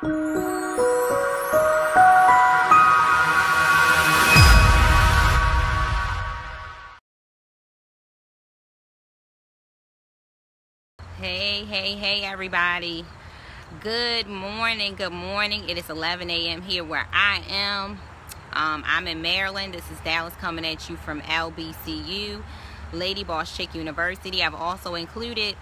Hey everybody, good morning. It is 11 a.m. here where I am. I'm in Maryland. This is Dallas coming at you from LBCU, Lady Boss Chick University. I've also included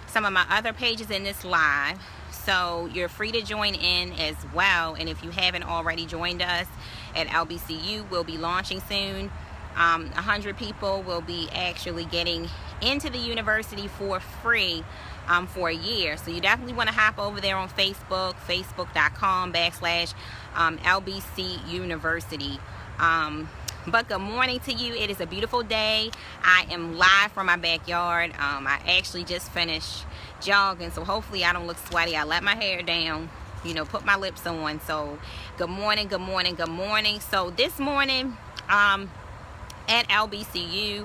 some of my other pages in this live, so you're free to join in as well. And if you haven't already joined us at LBCU, we'll be launching soon. 100 people will be actually getting into the university for free for a year. So you definitely want to hop over there on Facebook, facebook.com/LBC University. But good morning to you. It is a beautiful day. I am live from my backyard. I actually just finished jogging, so hopefully I don't look sweaty. I let my hair down, put my lips on. So good morning. So this morning at LBCU,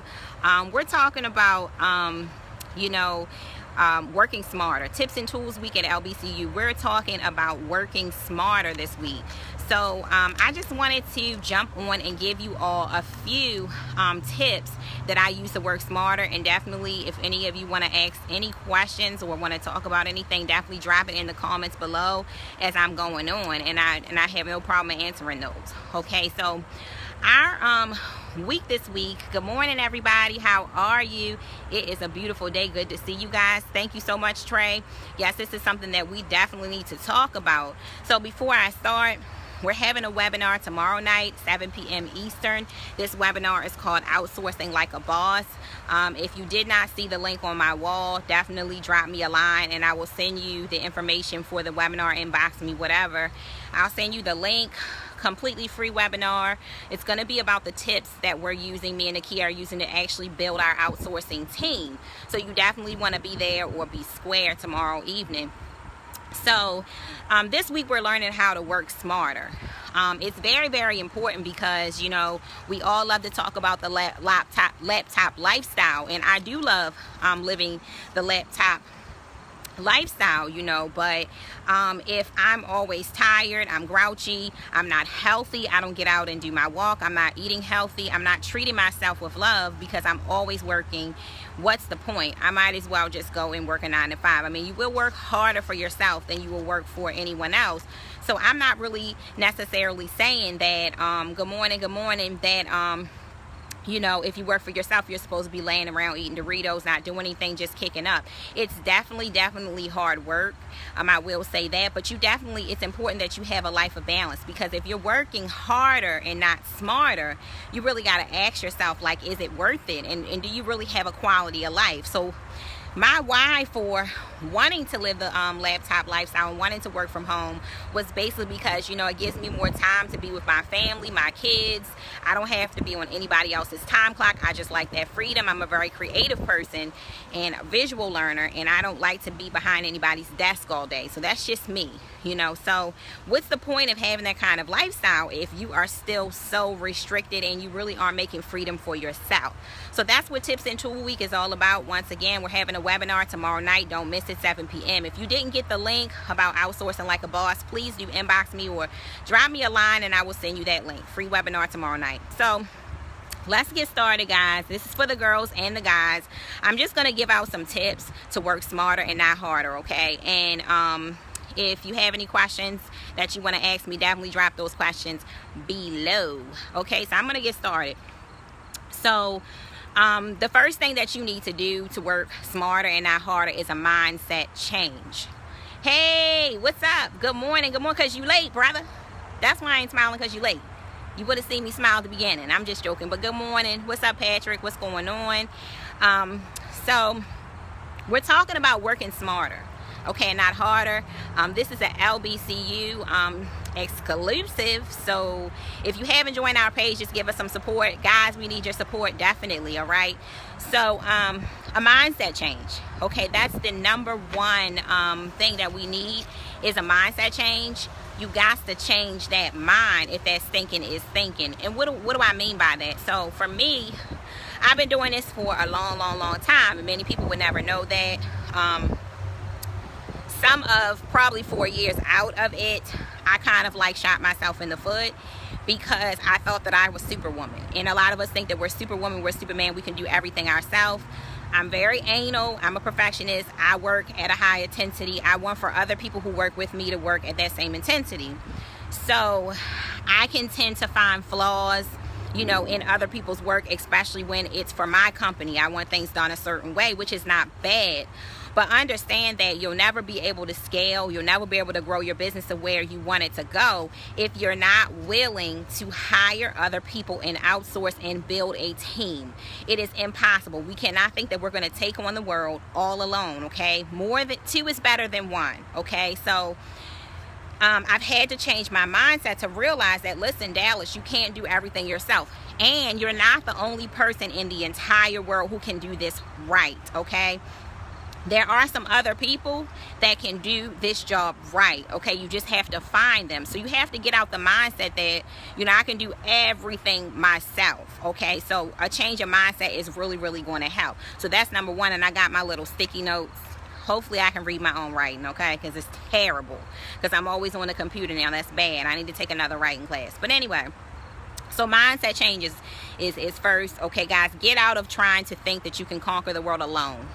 we're talking about working smarter. Tips and tools week at LBCU. We're talking about working smarter this week. So I just wanted to jump on and give you all a few tips that I use to work smarter. And definitely, if any of you want to ask any questions or want to talk about anything, definitely drop it in the comments below as I'm going on, and I have no problem answering those. Okay, so our week this week. Good morning, everybody. How are you? It is a beautiful day. Good to see you guys. Thank you so much, Trey. Yes, this is something that we definitely need to talk about. So before I start, we're having a webinar tomorrow night, 7 p.m. Eastern. This webinar is called Outsourcing Like a Boss. If you did not see the link on my wall, definitely drop me a line and I will send you the information for the webinar. Inbox me, whatever. I'll send you the link. Completely free webinar. It's going to be about the tips that we're using, me and Nakia are using to actually build our outsourcing team. So you definitely want to be there or be square tomorrow evening. So this week we're learning how to work smarter. It's very, very important because, we all love to talk about the laptop lifestyle. And I do love living the laptop lifestyle, but if I'm always tired, I'm grouchy, I'm not healthy, I don't get out and do my walk, I'm not eating healthy, I'm not treating myself with love because I'm always working, what's the point? I might as well just go and work a 9 to 5. I mean, you will work harder for yourself than you will work for anyone else. So I'm not really necessarily saying that good morning that if you work for yourself, you're supposed to be laying around eating Doritos, not doing anything, just kicking up. It's definitely hard work. I will say that, but it's important that you have a life of balance, because if you're working harder and not smarter, you really got to ask yourself, like, is it worth it? And do you really have a quality of life? So my why for wanting to live the laptop lifestyle and wanting to work from home was basically because, it gives me more time to be with my family, my kids. I don't have to be on anybody else's time clock. I just like that freedom. I'm a very creative person and a visual learner, and I don't like to be behind anybody's desk all day. So that's just me, So what's the point of having that kind of lifestyle if you are still so restricted and you really aren't making freedom for yourself? So that's what Tips and Tool Week is all about. Once again, we're having a webinar tomorrow night. Don't miss it, 7 p.m. If you didn't get the link about outsourcing like a boss, please do inbox me or drop me a line and I will send you that link. Free webinar tomorrow night. So let's get started, guys. This is for the girls and the guys. I'm just going to give out some tips to work smarter and not harder, okay? And if you have any questions that you want to ask me, definitely drop those questions below. Okay, so I'm going to get started. So the first thing that you need to do to work smarter and not harder is a mindset change. Hey, what's up? Good morning, because you late, brother. That's why I ain't smiling, because you late. You would have seen me smile at the beginning. I'm just joking, but good morning. What's up, Patrick? What's going on? So we're talking about working smarter, okay, not harder. This is an LBCU exclusive, so if you haven't joined our page, just give us some support, guys. We need your support, definitely. All right, so a mindset change, okay, that's the number one thing that we need, is a mindset change. You got to change that mind if that thinking is thinking. And what do I mean by that? So for me, I've been doing this for a long time, and many people would never know that. some of probably 4 years out of it, I kind of like shot myself in the foot because I thought that I was Superwoman. And a lot of us think that we're Superwoman, we're Superman, we can do everything ourselves. I'm very anal. I'm a perfectionist. I work at a high intensity. I want for other people who work with me to work at that same intensity. So I can tend to find flaws, you know, in other people's work, especially when it's for my company. I want things done a certain way, which is not bad. But understand that you'll never be able to scale, you'll never be able to grow your business to where you want it to go if you're not willing to hire other people and outsource and build a team. It is impossible. We cannot think that we're going to take on the world all alone, okay? More than two is better than one, okay? So I've had to change my mindset to realize that, listen, Dallas, you can't do everything yourself. And you're not the only person in the entire world who can do this right, okay? There are some other people that can do this job right, okay? You just have to find them. So you have to get out the mindset that, you know, I can do everything myself, okay? So a change of mindset is really, really going to help. So that's number one, and I got my little sticky notes. Hopefully I can read my own writing, okay? Because it's terrible. Because I'm always on the computer now. That's bad. I need to take another writing class. But anyway, so mindset changes is first, okay, guys, get out of trying to think that you can conquer the world alone.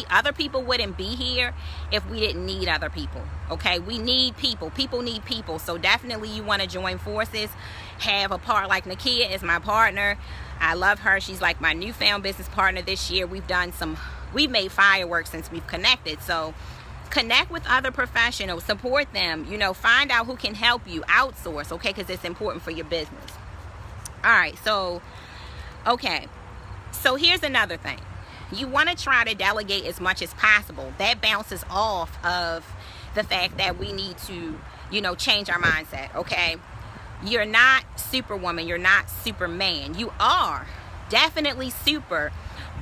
Other people wouldn't be here if we didn't need other people, okay? We need people. People need people. So definitely you want to join forces, have a part like Nakia is my partner. I love her. She's like my newfound business partner this year. We've made fireworks since we've connected. So connect with other professionals, support them, you know, find out who can help you, outsource, okay? Because it's important for your business. All right, so, okay. So here's another thing. You want to try to delegate as much as possible. That bounces off of the fact that we need to, you know, change our mindset, okay? You're not Superwoman. You're not Superman. You are definitely super,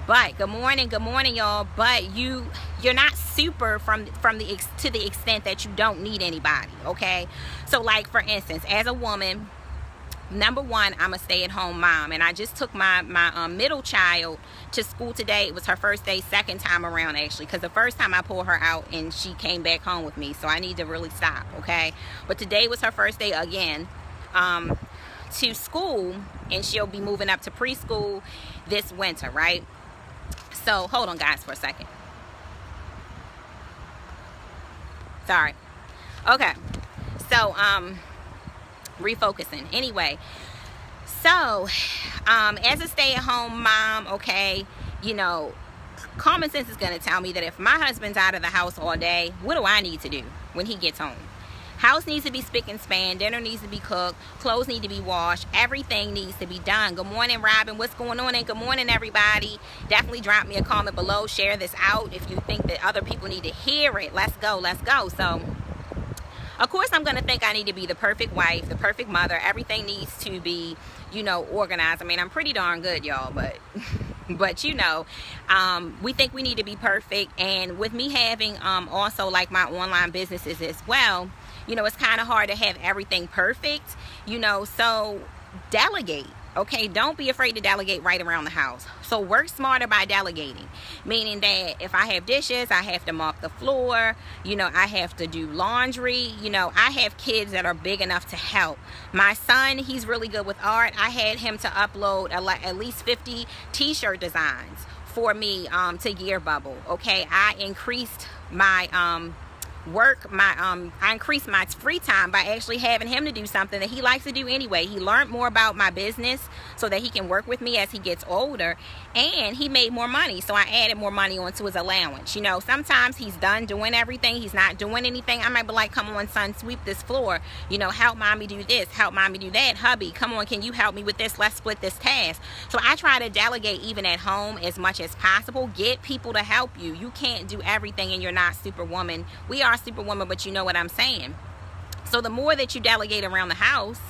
but good morning, y'all. But you're not super to the extent that you don't need anybody, okay? So, like for instance, as a woman, number one, I'm a stay-at-home mom, and I just took my middle child to school today. It was her first day, second time around actually, because the first time I pulled her out and she came back home with me, so I need to really stop, okay? But today was her first day again to school, and she'll be moving up to preschool this winter, right? So hold on, guys, for a second. Sorry. Okay. So refocusing. Anyway, so as a stay-at-home mom, okay, you know, common sense is going to tell me that if my husband's out of the house all day, what do I need to do when he gets home? House needs to be spick and span, dinner needs to be cooked, clothes need to be washed, everything needs to be done. Good morning, Robin. What's going on? And good morning, everybody. Definitely drop me a comment below. Share this out if you think that other people need to hear it. Let's go. Let's go. So of course, I'm going to think I need to be the perfect wife, the perfect mother. Everything needs to be, you know, organized. I mean, I'm pretty darn good, y'all, but you know, we think we need to be perfect. And with me having also like my online businesses as well, you know, it's kind of hard to have everything perfect, you know, so delegate. Okay, don't be afraid to delegate right around the house. So work smarter by delegating, meaning that if I have dishes, I have to mop the floor, you know, I have to do laundry. You know, I have kids that are big enough to help. My son, he's really good with art. I had him to upload at least 50 t-shirt designs for me to Gear Bubble. Okay, I increased my I increased my free time by actually having him to do something that he likes to do anyway. He learned more about my business so that he can work with me as he gets older, and he made more money, so I added more money onto his allowance. You know, sometimes he's done doing everything, he's not doing anything. I might be like, come on, son, sweep this floor, you know, help mommy do this, help mommy do that. Hubby, come on, can you help me with this? Let's split this task. So I try to delegate even at home as much as possible. Get people to help you. You can't do everything, and you're not Superwoman. We are Superwoman, but you know what I'm saying. So the more that you delegate around the house,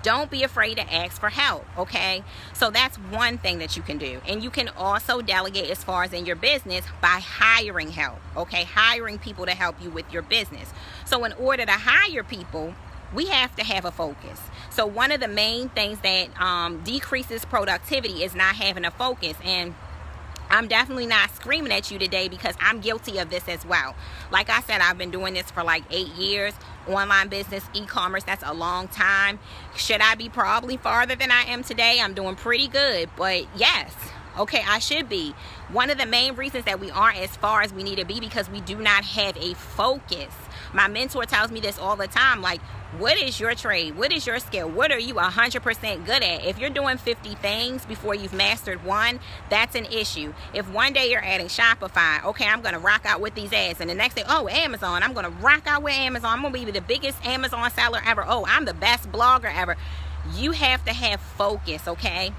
don't be afraid to ask for help, okay? So that's one thing that you can do. And you can also delegate as far as in your business by hiring help, okay? Hiring people to help you with your business. So in order to hire people, we have to have a focus. So one of the main things that decreases productivity is not having a focus. And I'm definitely not screaming at you today because I'm guilty of this as well. Like I said, I've been doing this for like 8 years. Online business, e-commerce, that's a long time. Should I be probably farther than I am today? I'm doing pretty good, but yes, okay, I should be. One of the main reasons that we aren't as far as we need to be because we do not have a focus. My mentor tells me this all the time, like, what is your trade? What is your skill? What are you 100% good at? If you're doing 50 things before you've mastered one, that's an issue. If one day you're adding Shopify, okay, I'm going to rock out with these ads. And the next day, oh, Amazon, I'm going to rock out with Amazon. I'm going to be the biggest Amazon seller ever. Oh, I'm the best blogger ever. You have to have focus, okay?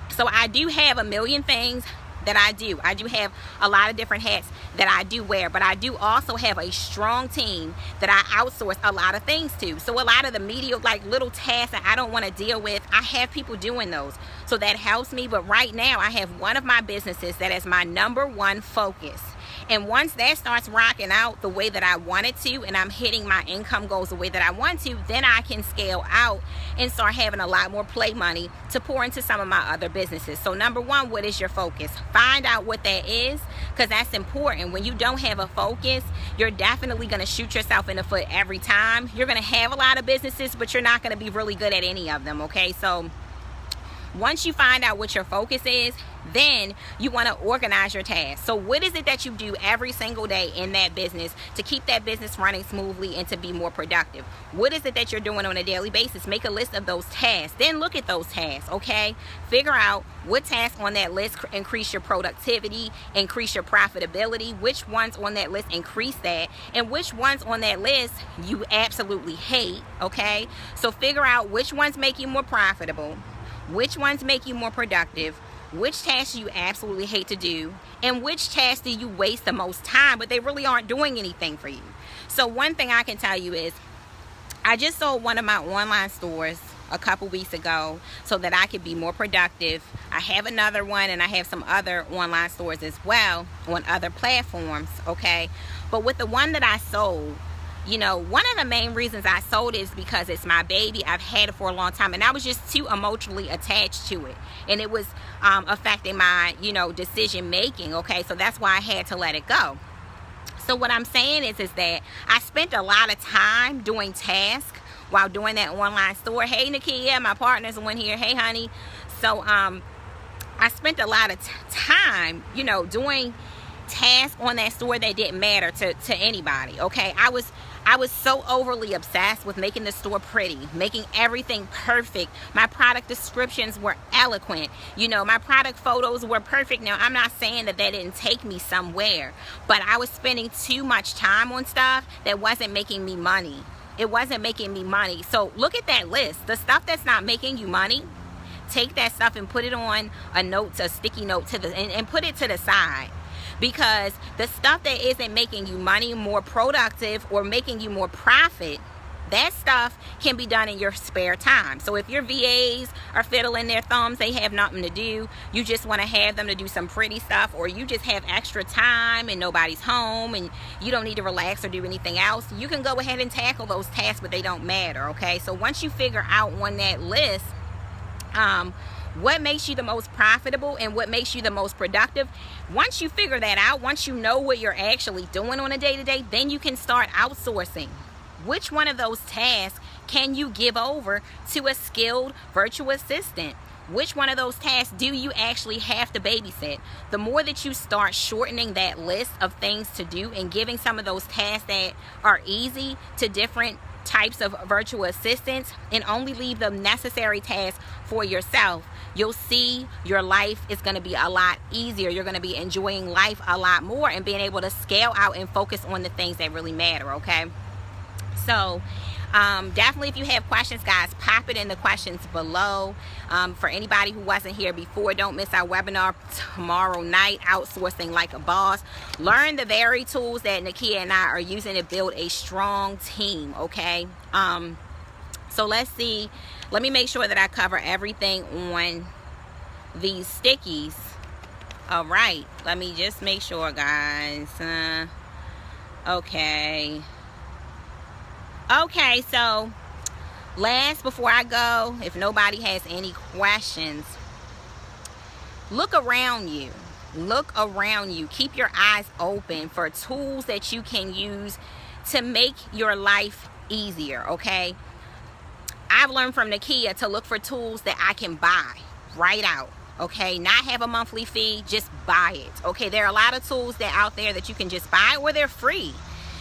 So I do have a million things that I do. I do have a lot of different hats that I do wear, but I do also have a strong team that I outsource a lot of things to. So a lot of the mediocre, like little tasks that I don't want to deal with, I have people doing those. So that helps me. But right now I have one of my businesses that is my #1 focus. And once that starts rocking out the way that I want it to, and I'm hitting my income goals the way that I want to, then I can scale out and start having a lot more play money to pour into some of my other businesses. So #1, what is your focus? Find out what that is, because that's important. When you don't have a focus, you're definitely going to shoot yourself in the foot every time. You're going to have a lot of businesses, but you're not going to be really good at any of them, okay? So once you find out what your focus is, then you want to organize your tasks. So what is it that you do every single day in that business to keep that business running smoothly and to be more productive? What is it that you're doing on a daily basis? Make a list of those tasks. Then look at those tasks, okay? Figure out what tasks on that list increase your productivity, increase your profitability, which ones on that list increase that, and which ones on that list you absolutely hate, okay? So figure out which ones make you more profitable, which ones make you more productive, which tasks you absolutely hate to do, and which tasks do you waste the most time, but they really aren't doing anything for you. So one thing I can tell you is I just sold one of my online stores a couple weeks ago so that I could be more productive. I have another one, and I have some other online stores as well on other platforms, okay? But with the one that I sold, you know, one of the main reasons I sold it is because it's my baby. I've had it for a long time, and I was just too emotionally attached to it, and it was affecting my, you know, decision making, okay? So that's why I had to let it go. So what I'm saying is that I spent a lot of time doing tasks while doing that online store. Hey, Nakia, my partner's one here. Hey, honey. So I spent a lot of time, you know, doing tasks on that store that didn't matter to anybody, okay? I was so overly obsessed with making the store pretty, making everything perfect. My product descriptions were eloquent. You know, my product photos were perfect. Now, I'm not saying that didn't take me somewhere, but I was spending too much time on stuff that wasn't making me money. It wasn't making me money. So look at that list. The stuff that's not making you money, take that stuff and put it on a note, a sticky note and put it to the side. Because the stuff that isn't making you money, more productive, or making you more profit, that stuff can be done in your spare time. So if your VAs are fiddling their thumbs, they have nothing to do, you just want to have them to do some pretty stuff, or you just have extra time and nobody's home and you don't need to relax or do anything else, you can go ahead and tackle those tasks, but they don't matter, okay? So once you figure out on that list what makes you the most profitable and what makes you the most productive, once you figure that out, once you know what you're actually doing on a day-to-day, then you can start outsourcing. Which one of those tasks can you give over to a skilled virtual assistant? Which one of those tasks do you actually have to babysit? The more that you start shortening that list of things to do and giving some of those tasks that are easy to different types of virtual assistants, and only leave the necessary tasks for yourself, you'll see your life is going to be a lot easier. You're going to be enjoying life a lot more and being able to scale out and focus on the things that really matter, okay? So definitely, if you have questions, guys, pop it in the questions below. For anybody who wasn't here before, don't miss our webinar tomorrow night, Outsourcing Like a Boss. Learn the very tools that Nakia and I are using to build a strong team, okay? So let's see. Let me make sure that I cover everything on these stickies. All right. Let me just make sure, guys. Okay. Okay, so last before I go, if nobody has any questions, look around you. Look around you. Keep your eyes open for tools that you can use to make your life easier, okay? I've learned from Nakia to look for tools that I can buy right out, okay? Not have a monthly fee, just buy it, okay? There are a lot of tools that out there that you can just buy, or they're free.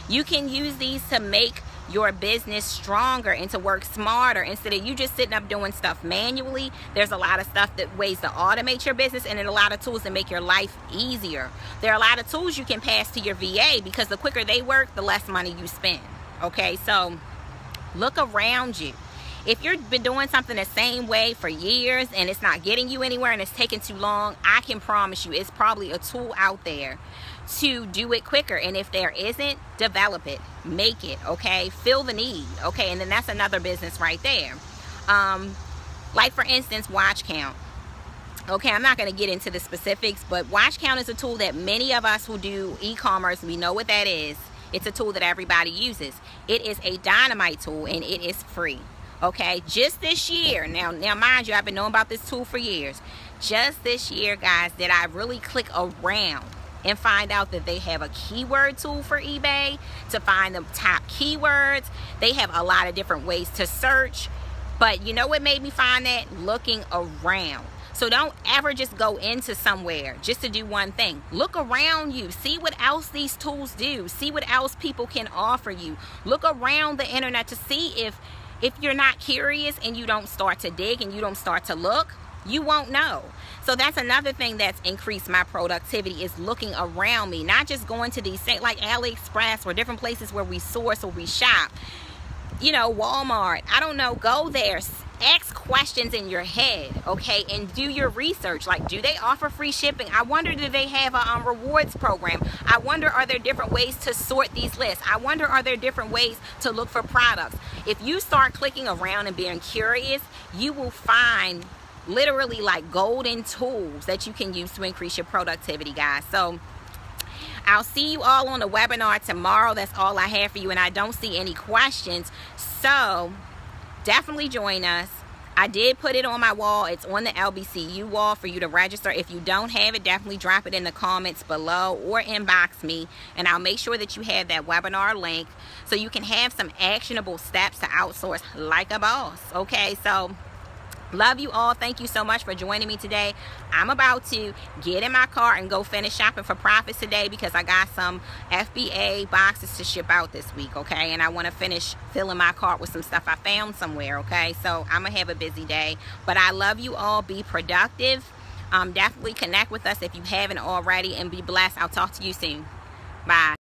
You can use these to make your business stronger and to work smarter instead of you just sitting up doing stuff manually. There's a lot of stuff that ways to automate your business, and then a lot of tools that make your life easier. There are a lot of tools you can pass to your VA, because the quicker they work, the less money you spend, okay? So look around you. If you've been doing something the same way for years and it's not getting you anywhere and it's taking too long, I can promise you it's probably a tool out there to do it quicker. And if there isn't, develop it, make it, okay? Fill the need, okay? And then that's another business right there. Like for instance, watch count. Okay, I'm not going to get into the specifics, but watch count is a tool that many of us who do e-commerce, we know what that is. It's a tool that everybody uses. It is a dynamite tool, and it is free. Okay, just this year, now mind you, I've been knowing about this tool for years. Just this year, guys, did I really click around and find out that they have a keyword tool for eBay to find the top keywords. They have a lot of different ways to search. But you know what made me find that? Looking around. So don't ever just go into somewhere just to do one thing. Look around you. See what else these tools do. See what else people can offer you. Look around the internet to see if you're not curious and you don't start to dig and you don't start to look, you won't know. So that's another thing that's increased my productivity, is looking around me, not just going to these things like AliExpress or different places where we source or we shop. You know, Walmart, I don't know, go there, ask questions in your head, okay, and do your research. Like, do they offer free shipping? I wonder, do they have a rewards program? I wonder, are there different ways to sort these lists? I wonder, are there different ways to look for products? If you start clicking around and being curious, you will find literally like golden tools that you can use to increase your productivity, guys. So I'll see you all on the webinar tomorrow. That's all I have for you, and I don't see any questions. So definitely join us. I did put it on my wall. It's on the LBCU wall for you to register. If you don't have it, definitely drop it in the comments below or inbox me, and I'll make sure that you have that webinar link so you can have some actionable steps to outsource like a boss. Okay, so love you all. Thank you so much for joining me today. I'm about to get in my car and go finish shopping for profits today, because I got some FBA boxes to ship out this week, okay? And I want to finish filling my cart with some stuff I found somewhere, okay? So I'm going to have a busy day. But I love you all. Be productive. Definitely connect with us if you haven't already, and be blessed. I'll talk to you soon. Bye.